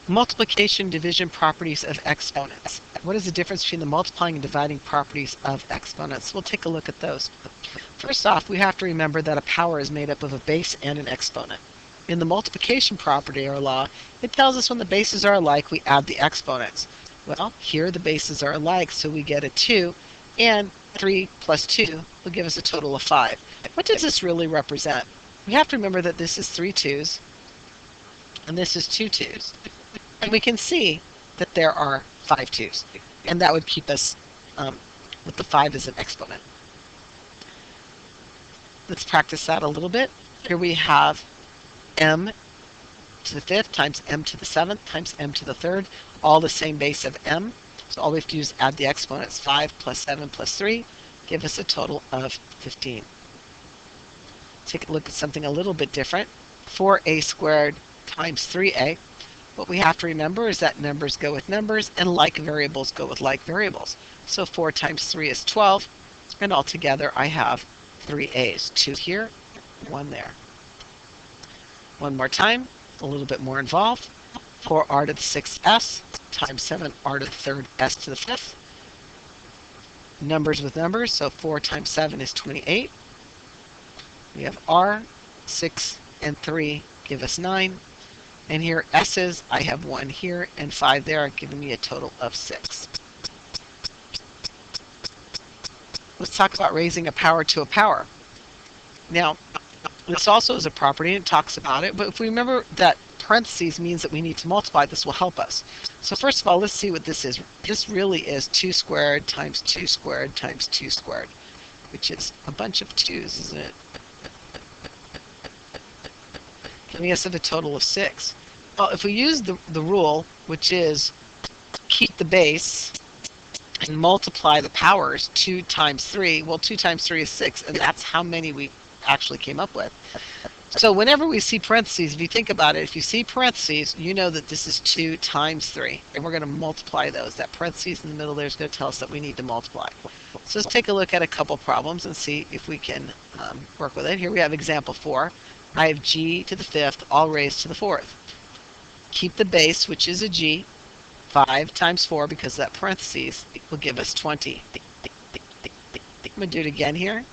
Multiplication division properties of exponents. What is the difference between the multiplying and dividing properties of exponents? We'll take a look at those. First off, we have to remember that a power is made up of a base and an exponent. In the multiplication property or law, it tells us when the bases are alike, we add the exponents. Well, here the bases are alike, so we get a 2, and 3 plus 2 will give us a total of 5. What does this really represent? We have to remember that this is 3 2's, and this is 2 2's. And we can see that there are 5 2's, and that would keep us with the 5 as an exponent. Let's practice that a little bit. Here we have m to the 5th times m to the 7th times m to the 3rd, all the same base of m. So all we have to do is add the exponents. 5 plus 7 plus 3 give us a total of 15. Take a look at something a little bit different. 4a squared times 3a. What we have to remember is that numbers go with numbers and like variables go with like variables. So 4 times 3 is 12, and altogether I have 3 a's. 2 here, 1 there. One more time, a little bit more involved. 4r to the 6th s times 7r to the 3rd s to the 5th. Numbers with numbers, so 4 times 7 is 28. We have r, 6 and 3 give us 9. And here s's, I have 1 here and 5 there, giving me a total of 6. Let's talk about raising a power to a power. Now, this also is a property, and it talks about it, but if we remember that parentheses means that we need to multiply, this will help us. So first of all, let's see what this is. This really is 2 squared times 2 squared times 2 squared, which is a bunch of 2's, isn't it? Giving us a total of 6. Well, if we use the rule, which is keep the base and multiply the powers, 2 times 3, well, 2 times 3 is 6, and that's how many we actually came up with. So whenever we see parentheses, if you think about it, if you see parentheses, you know that this is 2 times 3, and we're going to multiply those. That parentheses in the middle there is going to tell us that we need to multiply. So let's take a look at a couple problems and see if we can work with it. Here we have example 4. I have g to the 5th, all raised to the 4th. Keep the base, which is a g. 5 times 4, because that parentheses, will give us 20. I'm going to do it again here.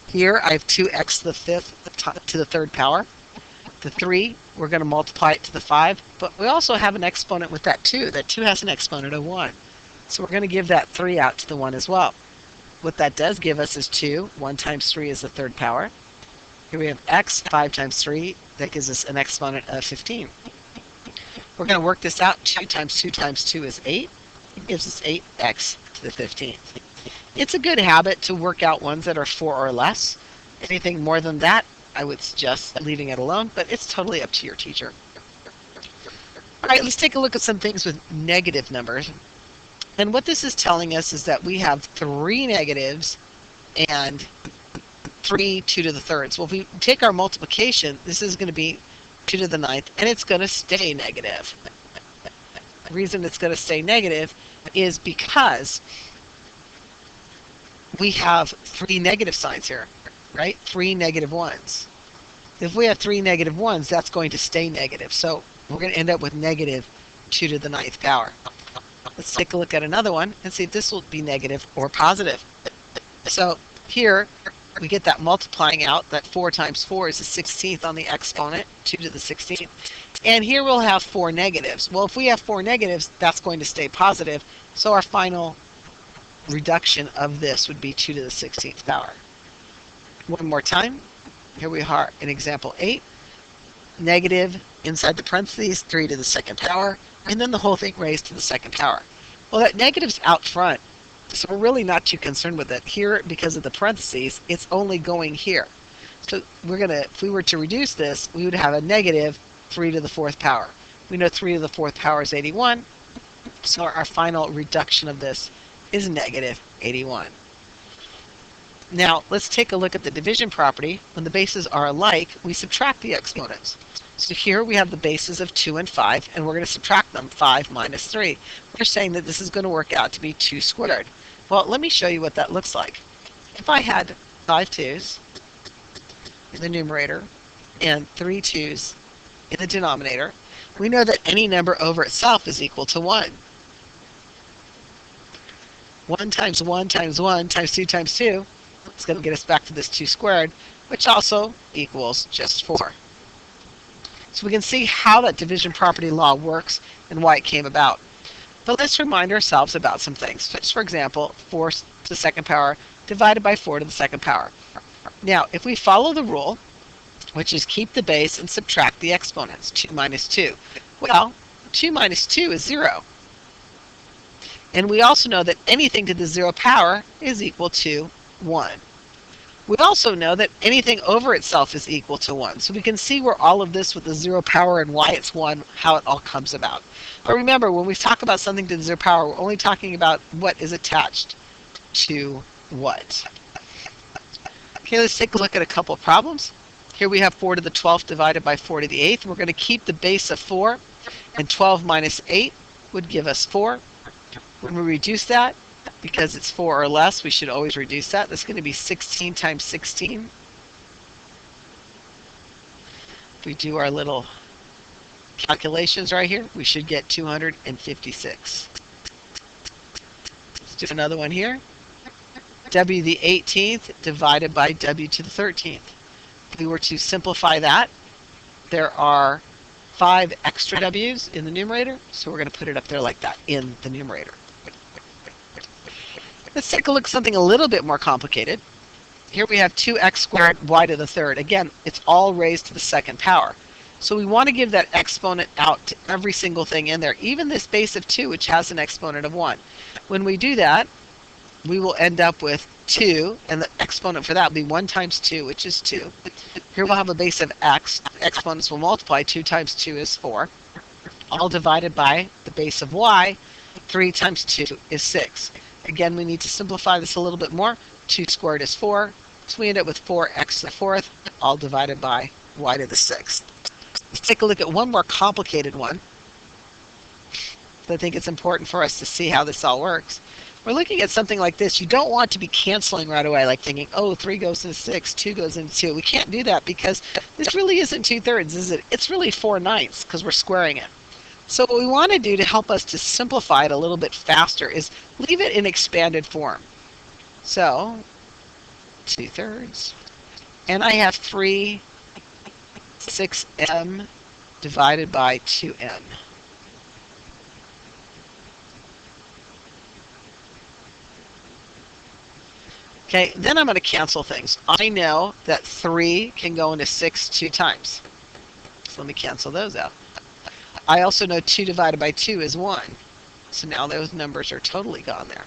Here I have 2x to the 5th to the 3rd power. The 3, we're going to multiply it to the 5, but we also have an exponent with that 2. That 2 has an exponent of 1. So we're going to give that 3 out to the 1 as well. What that does give us is 2. 1 times 3 is the 3rd power. Here we have x, 5 times 3. That gives us an exponent of 15. We're going to work this out. 2 times 2 times 2 is 8. It gives us 8x to the 15th. It's a good habit to work out ones that are 4 or less. Anything more than that, I would suggest leaving it alone, but it's totally up to your teacher. All right, let's take a look at some things with negative numbers. And what this is telling us is that we have 3 negatives and 3 2 to the 3rds. Well, if we take our multiplication, this is going to be 2 to the 9th, and it's going to stay negative. The reason it's going to stay negative is because we have 3 negative signs here, right? 3 negative 1's. If we have 3 negative 1's, that's going to stay negative. So we're going to end up with negative 2 to the 9th power. Let's take a look at another one and see if this will be negative or positive. So here we get that multiplying out. That 4 times 4 is the 16th on the exponent, 2 to the 16th. And here we'll have 4 negatives. Well, if we have 4 negatives, that's going to stay positive. So our final reduction of this would be 2 to the 16th power. One more time. Here we are in example 8. Negative inside the parentheses, 3 to the 2nd power, and then the whole thing raised to the 2nd power. Well, that negative's out front, so we're really not too concerned with it. Here, because of the parentheses, it's only going here. So if we were to reduce this, we would have a negative 3 to the 4th power. We know 3 to the 4th power is 81, so our final reduction of this is negative 81. Now, let's take a look at the division property. When the bases are alike, we subtract the exponents. So here we have the bases of 2 and 5, and we're going to subtract them, 5 minus 3. We're saying that this is going to work out to be 2 squared. Well, let me show you what that looks like. If I had 5 2's in the numerator and 3 2's in the denominator, we know that any number over itself is equal to 1. 1 times 1 times 1 times 2 times 2 is going to get us back to this 2 squared, which also equals just 4. So we can see how that division property law works and why it came about. But let's remind ourselves about some things. Just for example, 4 to the second power divided by 4 to the second power. Now, if we follow the rule, which is keep the base and subtract the exponents, 2 minus 2. Well, 2 minus 2 is 0. And we also know that anything to the 0 power is equal to 1. We also know that anything over itself is equal to 1. So we can see where all of this with the 0 power and why it's 1, how it all comes about. But remember, when we talk about something to the 0 power, we're only talking about what is attached to what. Okay, let's take a look at a couple of problems. Here we have 4 to the 12th divided by 4 to the 8th. We're going to keep the base of 4, and 12 minus 8 would give us 4. When we reduce that, because it's 4 or less, we should always reduce that. That's going to be 16 times 16. If we do our little calculations right here, we should get 256. Let's do another one here. W to the 18th divided by W to the 13th. If we were to simplify that, there are 5 extra W's in the numerator, so we're going to put it up there like that in the numerator. Let's take a look at something a little bit more complicated. Here we have 2x squared y to the third. Again, it's all raised to the second power. So we want to give that exponent out to every single thing in there, even this base of 2, which has an exponent of 1. When we do that, we will end up with 2, and the exponent for that will be 1 times 2, which is 2. Here we'll have a base of x. Exponents will multiply. 2 times 2 is 4. All divided by the base of y. 3 times 2 is 6. Again, we need to simplify this a little bit more. 2 squared is 4. So we end up with 4x to the 4th, all divided by y to the 6th. Let's take a look at one more complicated one. I think it's important for us to see how this all works. We're looking at something like this. You don't want to be canceling right away, like thinking, oh, 3 goes into 6, 2 goes into 2. We can't do that because this really isn't 2/3, is it? It's really 4/9 because we're squaring it. So what we want to do to help us to simplify it a little bit faster is leave it in expanded form. So 2/3. And I have 3 6m divided by 2n. Okay, then I'm going to cancel things. I know that 3 can go into 6 2 times. So let me cancel those out. I also know 2 divided by 2 is 1. So now those numbers are totally gone there.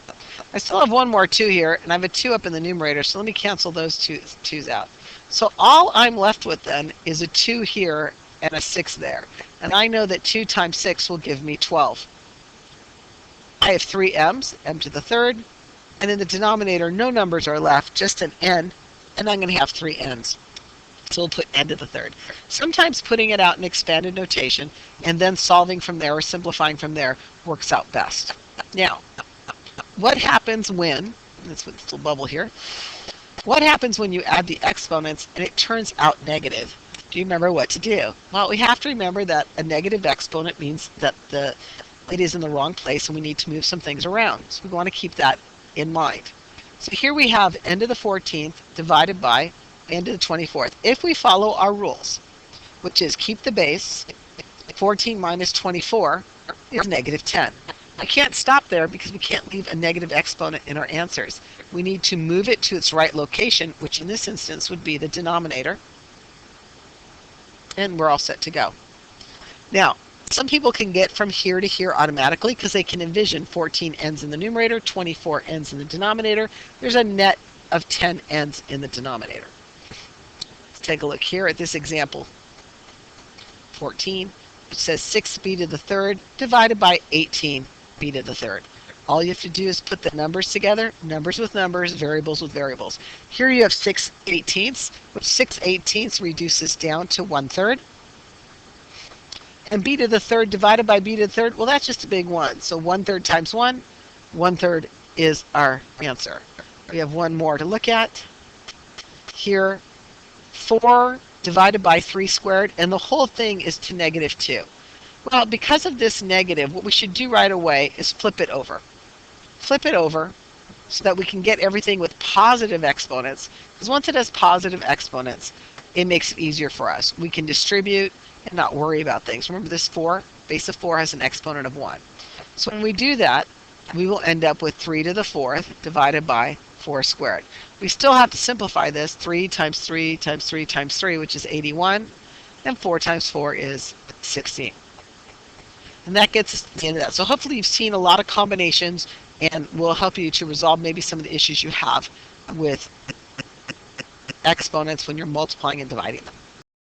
I still have one more 2 here, and I have a 2 up in the numerator, so let me cancel those 2's out. So all I'm left with then is a 2 here and a 6 there. And I know that 2 times 6 will give me 12. I have 3 m's, m to the third, and in the denominator, no numbers are left, just an n, and I'm going to have 3 n's. So we'll put n to the third. Sometimes putting it out in expanded notation and then solving from there or simplifying from there works out best. Now, what happens when, let's put this little bubble here, what happens when you add the exponents and it turns out negative? Do you remember what to do? Well, we have to remember that a negative exponent means that it is in the wrong place and we need to move some things around. So we want to keep that in mind. So here we have n to the 14th divided by n to the 24th. If we follow our rules, which is keep the base, 14 minus 24 is negative 10. I can't stop there because we can't leave a negative exponent in our answers. We need to move it to its right location, which in this instance would be the denominator. And we're all set to go. Now, some people can get from here to here automatically because they can envision 14 n's in the numerator, 24 n's in the denominator. There's a net of 10 n's in the denominator. Let's take a look here at this example. 14, which says 6b to the third divided by 18b to the third. All you have to do is put the numbers together, numbers with numbers, variables with variables. Here you have 6/18, which 6/18 reduces down to 1/3. And b to the third divided by b to the third, well, that's just a big 1. So 1/3 times 1, 1/3 is our answer. We have one more to look at. Here, 4 divided by 3 squared, and the whole thing is to negative 2. Well, because of this negative, what we should do right away is flip it over. Flip it over so that we can get everything with positive exponents, because once it has positive exponents, it makes it easier for us. We can distribute and not worry about things. Remember, this 4, base of 4 has an exponent of 1. So when we do that, we will end up with 3 to the 4th divided by 4 squared. We still have to simplify this. 3 times 3 times 3 times 3, which is 81, and 4 times 4 is 16. And that gets us to the end of that. So hopefully you've seen a lot of combinations and will help you to resolve maybe some of the issues you have with exponents when you're multiplying and dividing them.